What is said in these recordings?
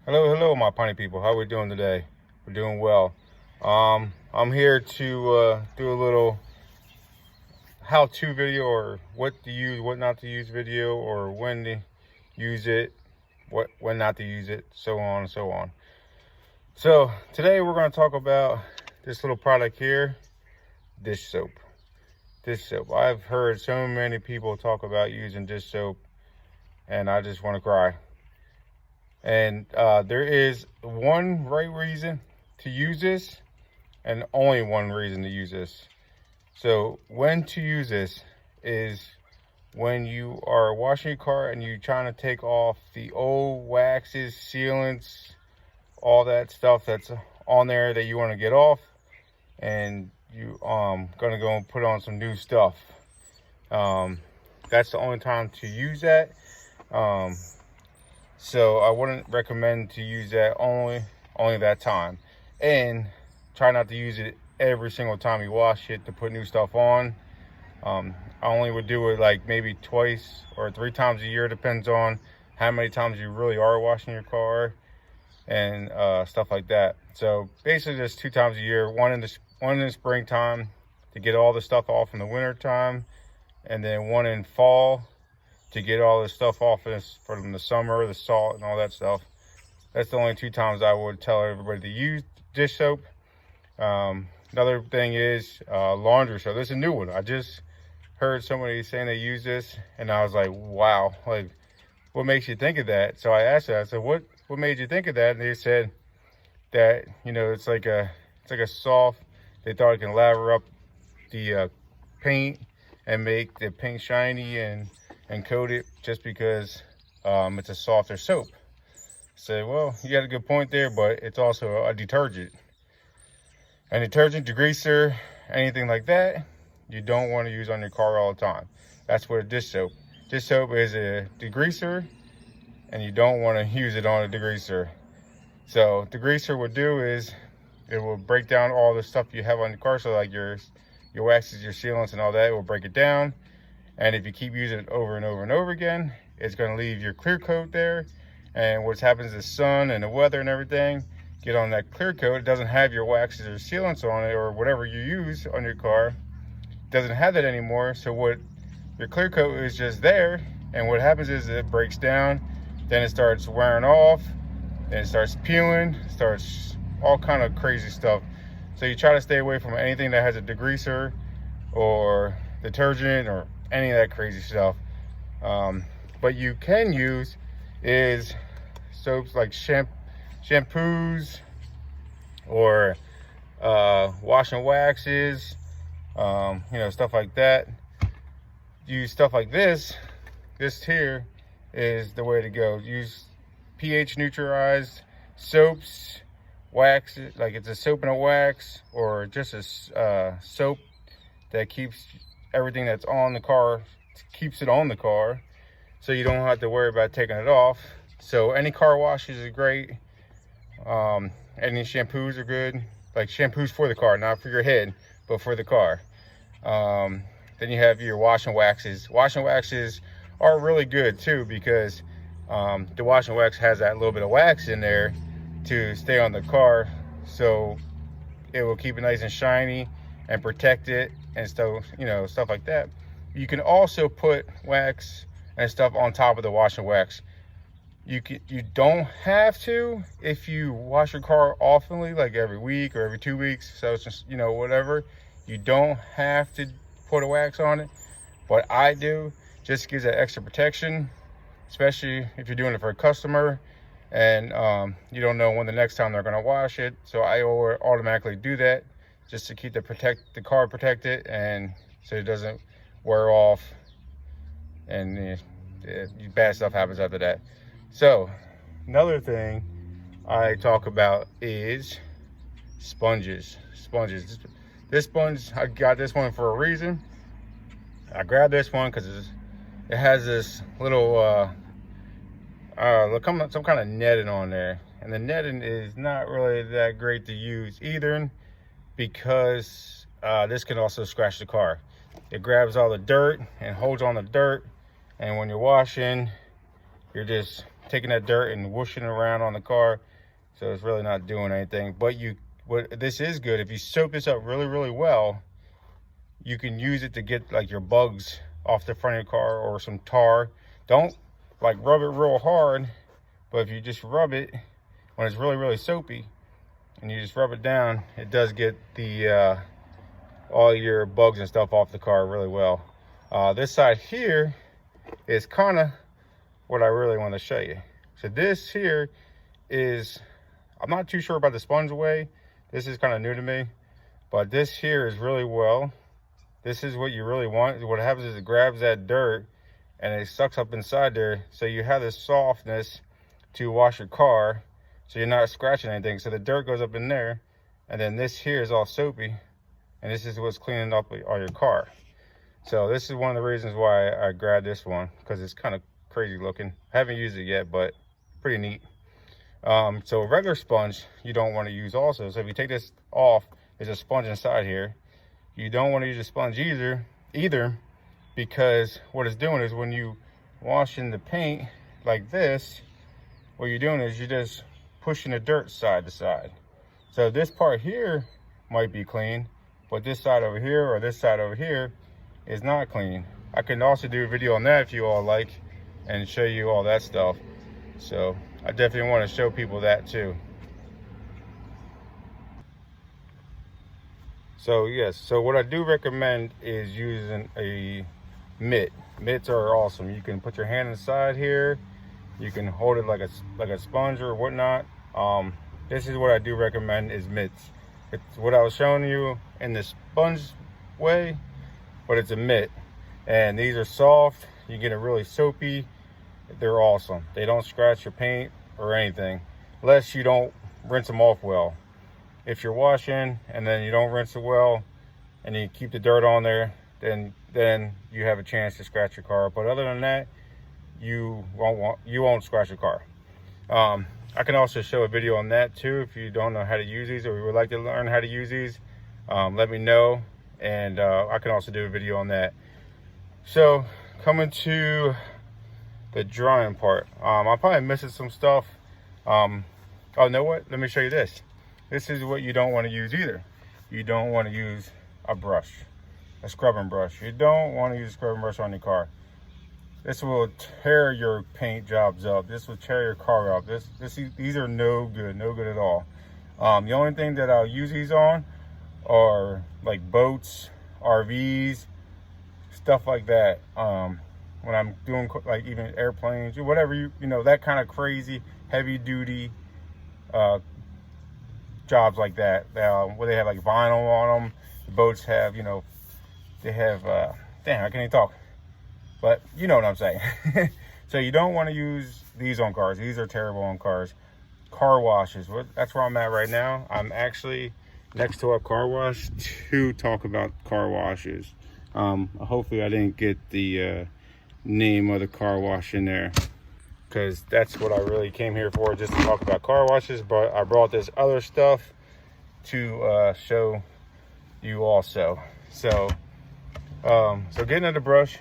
Hello, my pony people. How we doing today? We're doing well. I'm here to do a little how-to video, or what to use, what not to use video, or when to use it, when not to use it, so on and so on. So today we're going to talk about this little product here, dish soap. Dish soap. I've heard so many people talk about using dish soap, and I just want to cry. And there is one right reason to use this, and only one reason to use this. So when to use this is when you are washing your car and you're trying to take off the old waxes, sealants, all that stuff that's on there that you want to get off, and you gonna go and put on some new stuff. That's the only time to use that. So I wouldn't recommend to use that only that time, and try not to use it every single time you wash it to put new stuff on. I only would do it like maybe twice or 3 times a year, depends on how many times you really are washing your car and stuff like that. So basically just 2 times a year, one in the springtime to get all the stuff off in the winter time, and then one in fall to get all this stuff off from the summer, the salt and all that stuff. That's the only 2 times I would tell everybody to use dish soap. Another thing is laundry soap. This is a new one. I just heard somebody saying they use this, and I was like, wow, like, what makes you think of that? So I asked her, I said, what made you think of that? And they said that, it's like a soft, they thought it can lather up the paint and make the paint shiny and coat it, just because it's a softer soap. Say, well, you got a good point there, but it's also a detergent. A detergent, degreaser, anything like that, you don't want to use on your car all the time. That's what a dish soap. Dish soap is a degreaser, and you don't want to use it on a degreaser. So degreaser will do is it will break down all the stuff you have on your car. So like your waxes, your sealants and all that, it will break it down. And if you keep using it over and over and over again, it's going to leave your clear coat there. And what happens is the sun and the weather and everything get on that clear coat. It doesn't have your waxes or sealants on it, or whatever you use on your car. It doesn't have that anymore. So what your clear coat is just there. And what happens is it breaks down. Then it starts wearing off. Then it starts peeling. Starts all kind of crazy stuff. So you try to stay away from anything that has a degreaser or detergent or any of that crazy stuff. But you can use is soaps like shampoos or washing waxes, stuff like that. Use stuff like this. This here is the way to go. Use pH neutralized soaps, waxes, like it's a soap and a wax, or just a soap that keeps everything that's on the car, keeps it on the car, so you don't have to worry about taking it off. So any car washes is great. Any shampoos are good, like shampoos for the car, not for your head, but for the car. Then you have your washing waxes. Washing waxes are really good too, because the washing wax has that little bit of wax in there to stay on the car, so it will keep it nice and shiny and protect it and stuff, stuff like that. You can also put wax and stuff on top of the washing wax. You don't have to if you wash your car oftenly, like every week or every 2 weeks. So it's just, whatever. You don't have to put a wax on it, but I do, just gives that extra protection, especially if you're doing it for a customer and you don't know when the next time they're going to wash it. So I automatically do that, just to keep the car protected, and so it doesn't wear off and bad stuff happens after that. So another thing I talk about is sponges. This sponge, I got this one for a reason. I grabbed this one because it has this little some kind of netting on there, and the netting is not really that great to use either, because this can also scratch the car. It grabs all the dirt and holds on the dirt, and when you're washing, you're just taking that dirt and whooshing it around on the car. So it's really not doing anything. But this is good. If you soak this up really, really well, you can use it to get like your bugs off the front of your car, or some tar. Don't like rub it real hard, but if you just rub it when it's really, really soapy and you just rub it down, it does get the all your bugs and stuff off the car really well. This side here is kind of what I really want to show you. So this here is, I'm not too sure about the sponge way. This is kind of new to me, but this here is really well. This is what you really want. What happens is it grabs that dirt and it sucks up inside there. So you have this softness to wash your car, so you're not scratching anything. So the dirt goes up in there, and then this here is all soapy, and this is what's cleaning up all your car. So this is one of the reasons why I grabbed this one, because it's kind of crazy looking. I haven't used it yet, but pretty neat. So a regular sponge you don't want to use also. So if you take this off, there's a sponge inside here. You don't want to use a sponge either, because what it's doing is when you wash in the paint like this, what you're doing is you're just pushing the dirt side to side. So this part here might be clean, but this side over here or this side over here is not clean. I can also do a video on that if you all like, and show you all that stuff. So I definitely want to show people that too. So yes, so what I do recommend is using a mitt. Mitts are awesome. You can put your hand inside here. You can hold it like a sponge or whatnot. This is what I do recommend is mitts. It's what I was showing you in the sponge way, but it's a mitt. And these are soft. You get it really soapy. They're awesome. They don't scratch your paint or anything, unless you don't rinse them off well. If you're washing and then you don't rinse it well and you keep the dirt on there, then you have a chance to scratch your car. But other than that, you won't scratch your car. I can also show a video on that too. If you don't know how to use these, or you would like to learn how to use these, let me know, and I can also do a video on that. So coming to the drying part, I'm probably missing some stuff. Oh, you know what? Let me show you this. This is what you don't want to use either. You don't want to use a brush, a scrubbing brush. You don't want to use a scrubbing brush on your car. This will tear your paint jobs up. This will tear your car up. These are no good at all. The only thing that I'll use these on are like boats, RVs, stuff like that. When I'm doing like even airplanes or whatever, you know, that kind of crazy heavy duty jobs like that, where they have like vinyl on them. The boats have, you know, they have damn, I can't even talk, but you know what I'm saying. So you don't want to use these on cars. These are terrible on cars. Car washes, that's where I'm at right now. I'm actually next to a car wash to talk about car washes. Hopefully I didn't get the name of the car wash in there, because that's what I really came here for, just to talk about car washes. But I brought this other stuff to show you also. So getting at the brush,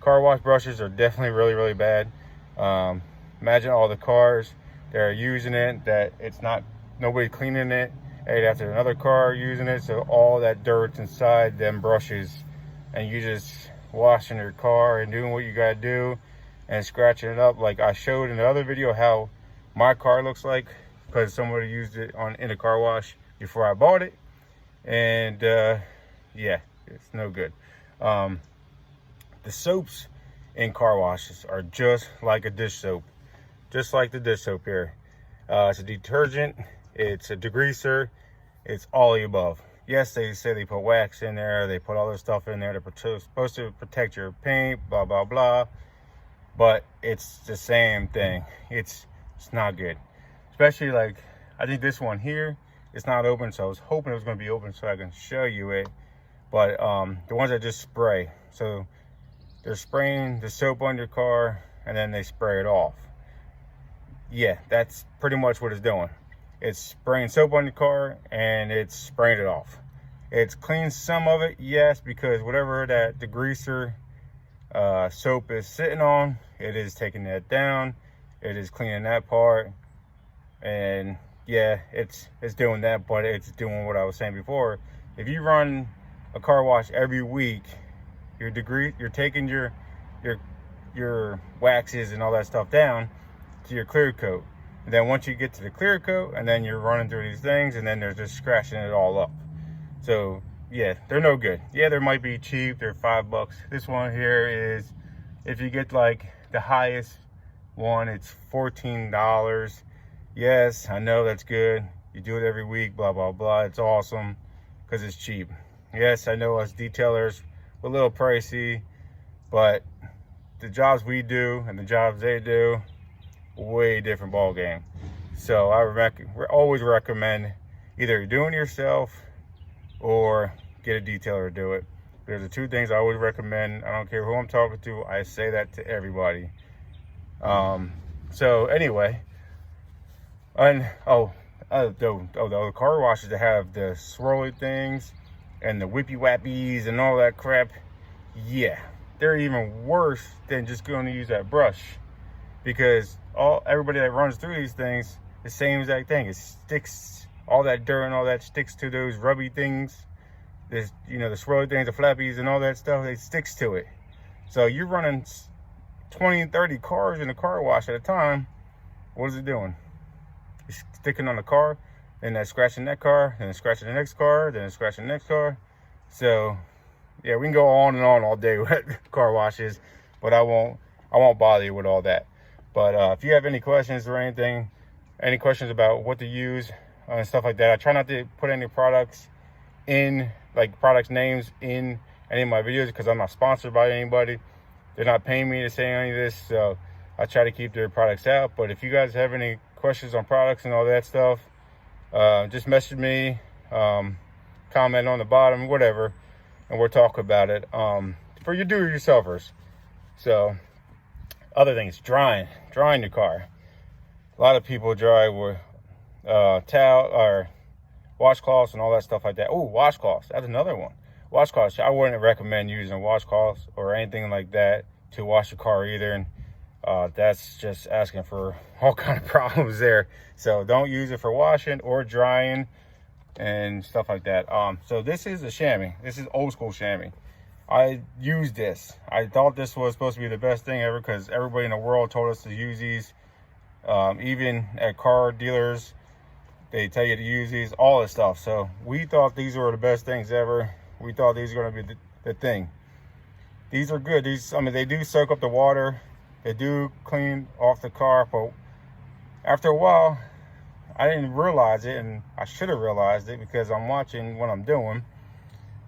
car wash brushes are definitely really bad. Imagine all the cars that are using it, that it's not nobody cleaning it, and after another car using it, so all that dirt's inside them brushes, and you just washing your car and doing what you gotta do and scratching it up. Like I showed in the other video how my car looks like, because somebody used it in a car wash before I bought it, and yeah, it's no good. The soaps in car washes are just like a dish soap, just like the dish soap here. It's a detergent, it's a degreaser, it's all the above. Yes, they say they put wax in there, they put other stuff in there they're supposed to protect your paint, blah blah blah, but it's the same thing. It's not good. Especially like, I think this one here, it's not open, so I was hoping it was going to be open so I can show you it. But the ones that just spray, so they're spraying the soap on your car and then they spray it off. Yeah, that's pretty much what it's doing. It's spraying soap on your car and it's spraying it off. It's cleaned some of it, yes, because whatever that degreaser soap is sitting on, it is taking that down It is cleaning that part, and yeah, it's doing that, but it's doing what I was saying before. If you run a car wash every week, you're taking your waxes and all that stuff down to your clear coat. And then once you get to the clear coat, and then you're running through these things, and then they're just scratching it all up. So yeah, they're no good. Yeah, they might be cheap, they're $5. This one here is, if you get like the highest one, it's $14. Yes, I know that's good. You do it every week, blah, blah, blah. It's awesome because it's cheap. Yes, I know us detailers, we're a little pricey, but the jobs we do and the jobs they do, way different ball game. So I always recommend either doing it yourself or get a detailer to do it. There's the two things I always recommend. I don't care who I'm talking to, I say that to everybody. So anyway, and the car washes that have the swirly things and the whippy wappies and all that crap, yeah, they're even worse than just going to use that brush, because everybody that runs through these things, the same exact thing. It sticks, all that dirt and all that sticks to those rubby things. There's, you know, the swirly things, the flappies and all that stuff, it sticks to it. So you're running 20 and 30 cars in a car wash at a time. What is it doing? It's sticking on the car, then that's scratching that car, then it's scratching the next car, then it's scratching the next car. So yeah, we can go on and on all day with car washes, but I won't bother you with all that. But if you have any questions or anything, any questions about what to use and stuff like that, I try not to put any products in, like products names in any of my videos, because I'm not sponsored by anybody. They're not paying me to say any of this, so I try to keep their products out. But if you guys have any questions on products and all that stuff, just message me, comment on the bottom, whatever, and we'll talk about it. For your do-it-yourselfers. So other things, drying your car. A lot of people dry with towel or washcloths and all that stuff like that. Oh, washcloths, that's another one. Washcloths, I wouldn't recommend using washcloths or anything like that to wash your car either. And that's just asking for all kind of problems there. So don't use it for washing or drying and stuff like that. So this is a chamois. This is old school chamois. I used this. I thought this was supposed to be the best thing ever, because everybody in the world told us to use these. Even at car dealers, they tell you to use these, all this stuff. So we thought these were the best things ever. We thought these were going to be the thing. These are good. These, I mean, they do soak up the water. They do clean off the car, but after a while, I didn't realize it, and I should have realized it because I'm watching what I'm doing.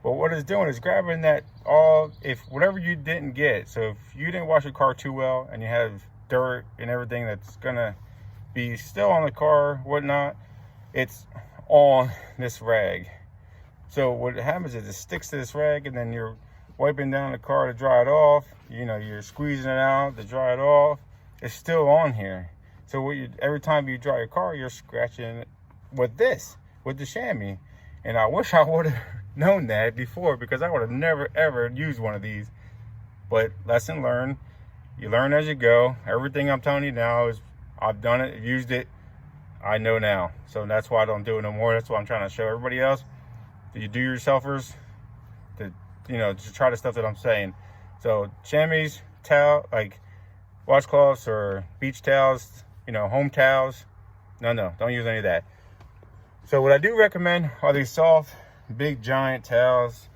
But what it's doing is grabbing that if whatever you didn't get, so if you didn't wash your car too well and you have dirt and everything that's gonna be still on the car, whatnot, it's on this rag. So what happens is it sticks to this rag, and then you're wiping down the car to dry it off. You know, you're squeezing it out to dry it off. It's still on here. So every time you dry your car, you're scratching it with the chamois. And I wish I would have known that before, because I would have never ever used one of these. But lesson learned. You learn as you go. Everything I'm telling you now is I've done it, used it, I know now. So that's why I don't do it no more. That's why I'm trying to show everybody else that you do yourselfers to, you know, to try the stuff that I'm saying. So chamois, towel, like washcloths or beach towels, you know, home towels, no, don't use any of that. So what I do recommend are these soft, big, giant towels.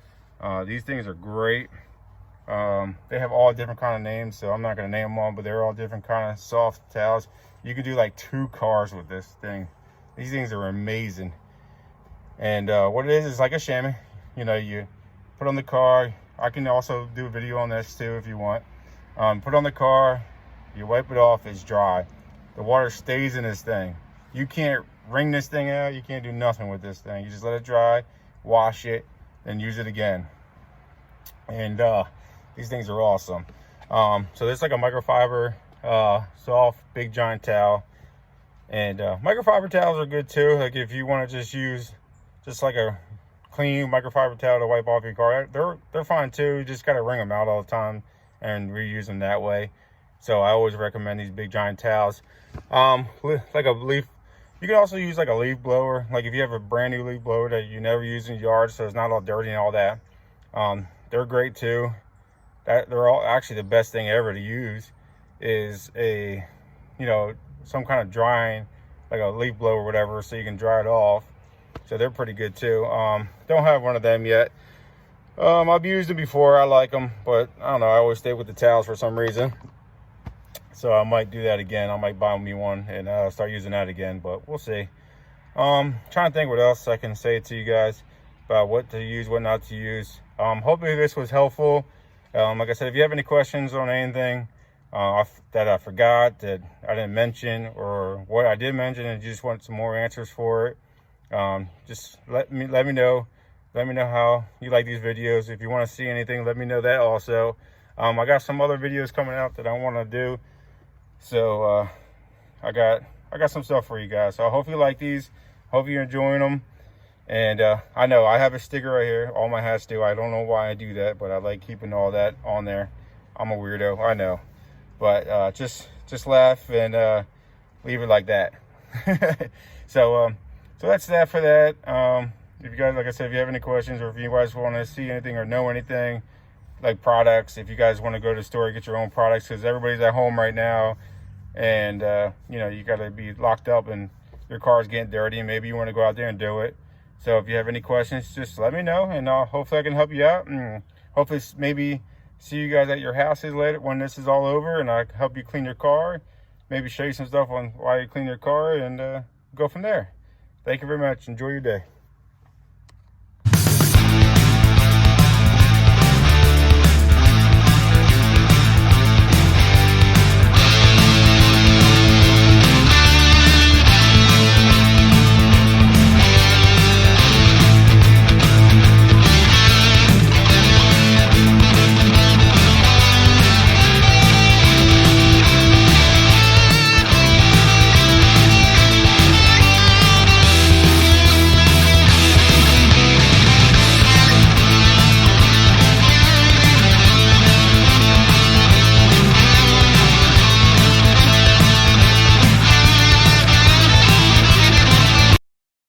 These things are great. They have all different kind of names, so I'm not going to name them all, but they're all different kind of soft towels. You can do like 2 cars with this thing. These things are amazing. And what it is like a chamois. You know, you put on the car. I can also do a video on this too if you want. Put on the car, you wipe it off, it's dry. The water stays in this thing. You can't wring this thing out. You can't do nothing with this thing. You just let it dry, wash it, then use it again. And these things are awesome. So this is like a microfiber, soft, big, giant towel. And microfiber towels are good too. Like if you want to just use just like a clean microfiber towel to wipe off your car, they're fine too. You just got to wring them out all the time and reuse them that way. So I always recommend these big giant towels. Like a leaf, you can also use like a leaf blower. Like if you have a brand new leaf blower that you never use in your yard, so it's not all dirty and all that. They're great too. They're all actually the best thing ever to use is a, you know, some kind of drying, like a leaf blower or whatever, so you can dry it off. So they're pretty good too. Don't have one of them yet. I've used them before. I like them, but I don't know. I always stay with the towels for some reason. So I might do that again. I might buy me one and start using that again, but we'll see. Trying to think what else I can say to you guys about what to use, what not to use. Hopefully this was helpful. Like I said, if you have any questions on anything that I forgot, that I didn't mention, or what I did mention and you just want some more answers for it, just let me know. Let me know how you like these videos. If you want to see anything, let me know that also. I got some other videos coming out that I want to do. So I got some stuff for you guys. So I hope you like these. Hope you're enjoying them. And I know I have a sticker right here. All my hats do. I don't know why I do that, but I like keeping all that on there. I'm a weirdo, I know. But just laugh and leave it like that. So that's that for that. If you guys, like I said, if you have any questions, or if you guys want to see anything or know anything, like products, if you guys want to go to the store and get your own products, because everybody's at home right now, and you know, you got to be locked up and your car's getting dirty, and maybe you want to go out there and do it. So if you have any questions, just let me know, and hopefully I can help you out, and hopefully maybe see you guys at your houses later when this is all over, and I can help you clean your car, maybe show you some stuff on why you clean your car, and go from there. Thank you very much. Enjoy your day.